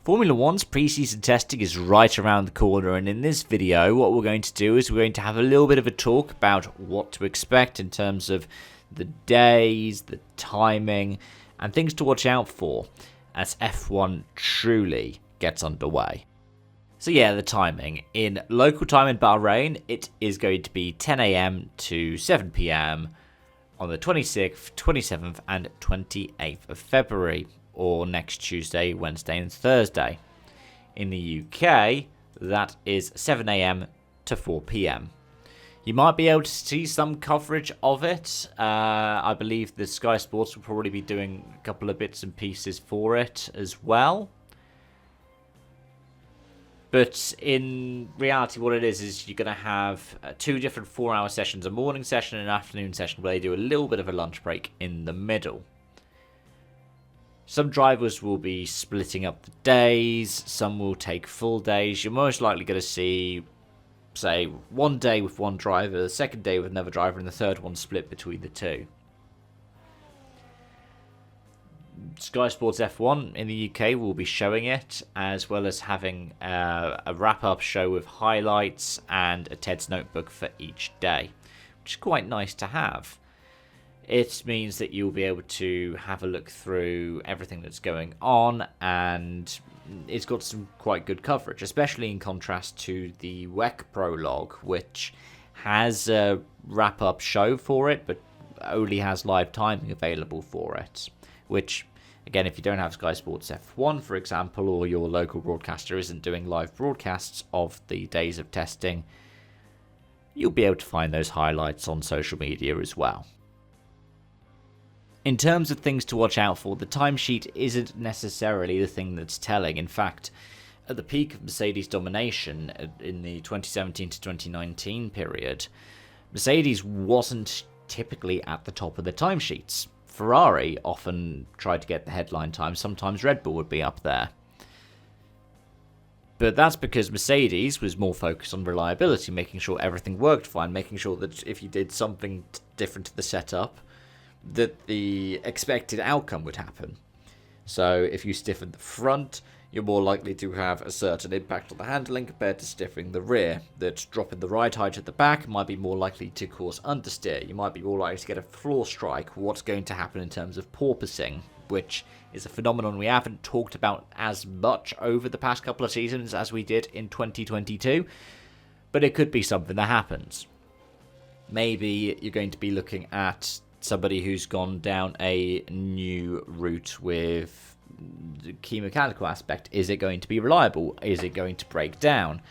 Formula One's pre-season testing is right around the corner, and in this video what we're going to do is we're going to have a little bit of a talk about what to expect in terms of the days, the timing, and things to watch out for as F1 truly gets underway. So yeah, the timing. In local time in Bahrain, it is going to be 10 AM to 7 PM on the 26th, 27th and 28th of February, or next Tuesday, Wednesday and Thursday. In the UK, that is 7 AM to 4 PM. You might be able to see some coverage of it. I believe the Sky Sports will probably be doing a couple of bits and pieces for it as well. But in reality, what it is you're going to have two different 4-hour sessions, a morning session and an afternoon session, where they do a little bit of a lunch break in the middle. Some drivers will be splitting up the days, some will take full days. You're most likely going to see, say, one day with one driver, the second day with another driver, and the third one split between the two. Sky Sports F1 in the UK will be showing it, as well as having a wrap-up show with highlights and a Ted's notebook for each day, which is quite nice to have. It means that you'll be able to have a look through everything that's going on, and it's got some quite good coverage, especially in contrast to the WEC prologue, which has a wrap-up show for it, but only has live timing available for it, which, again, if you don't have Sky Sports F1, for example, or your local broadcaster isn't doing live broadcasts of the days of testing, you'll be able to find those highlights on social media as well. In terms of things to watch out for, the timesheet isn't necessarily the thing that's telling. In fact, at the peak of Mercedes' domination in the 2017 to 2019 period, Mercedes wasn't typically at the top of the timesheets. Ferrari often tried to get the headline time. Sometimes Red Bull would be up there. But that's because Mercedes was more focused on reliability, making sure everything worked fine, making sure that if you did something different to the setup, that the expected outcome would happen. So if you stiffen the front, you're more likely to have a certain impact on the handling compared to stiffening the rear. That dropping the ride height at the back might be more likely to cause understeer. You might be more likely to get a floor strike. What's going to happen in terms of porpoising, which is a phenomenon we haven't talked about as much over the past couple of seasons as we did in 2022, but it could be something that happens. Maybe you're going to be looking at somebody who's gone down a new route with the key mechanical aspect. Is it going to be reliable? Is it going to break down?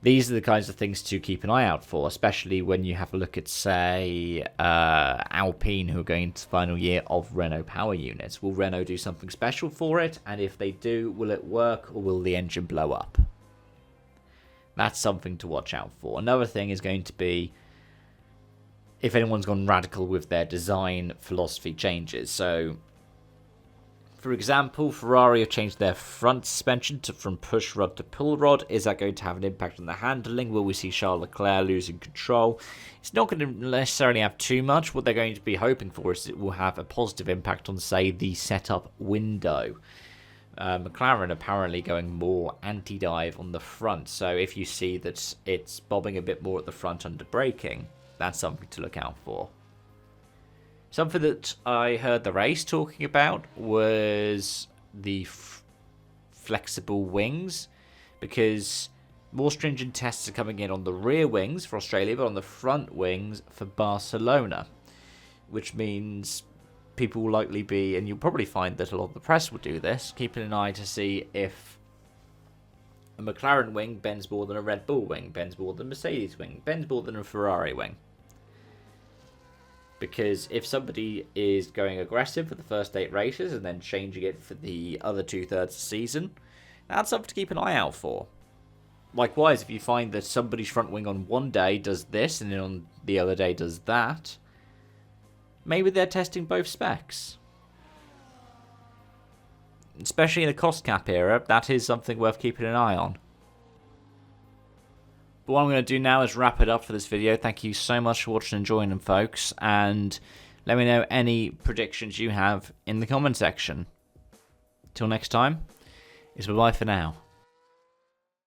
These are the kinds of things to keep an eye out for, especially when you have a look at, say, Alpine, who are going into the final year of Renault power units. Will Renault do something special for it? And if they do, will it work, or will the engine blow up? That's something to watch out for. Another thing is going to be if anyone's gone radical with their design philosophy changes. So, for example, Ferrari have changed their front suspension from push rod to pull rod. Is that going to have an impact on the handling? Will we see Charles Leclerc losing control? It's not going to necessarily have too much. What they're going to be hoping for is it will have a positive impact on, say, the setup window. McLaren apparently going more anti-dive on the front. So if you see that it's bobbing a bit more at the front under braking, that's something to look out for. Something that I heard the race talking about was the flexible wings, because more stringent tests are coming in on the rear wings for Australia, but on the front wings for Barcelona, which means people will likely be, and you'll probably find that a lot of the press will do this, keeping an eye to see if a McLaren wing bends more than a Red Bull wing, bends more than a Mercedes wing, bends more than a Ferrari wing. Because if somebody is going aggressive for the first 8 races and then changing it for the other 2/3 of the season, that's something to keep an eye out for. Likewise, if you find that somebody's front wing on one day does this and then on the other day does that, maybe they're testing both specs. Especially in the cost cap era, that is something worth keeping an eye on. But what I'm going to do now is wrap it up for this video. Thank you so much for watching and joining, folks. And let me know any predictions you have in the comment section. Till next time, is bye-bye for now.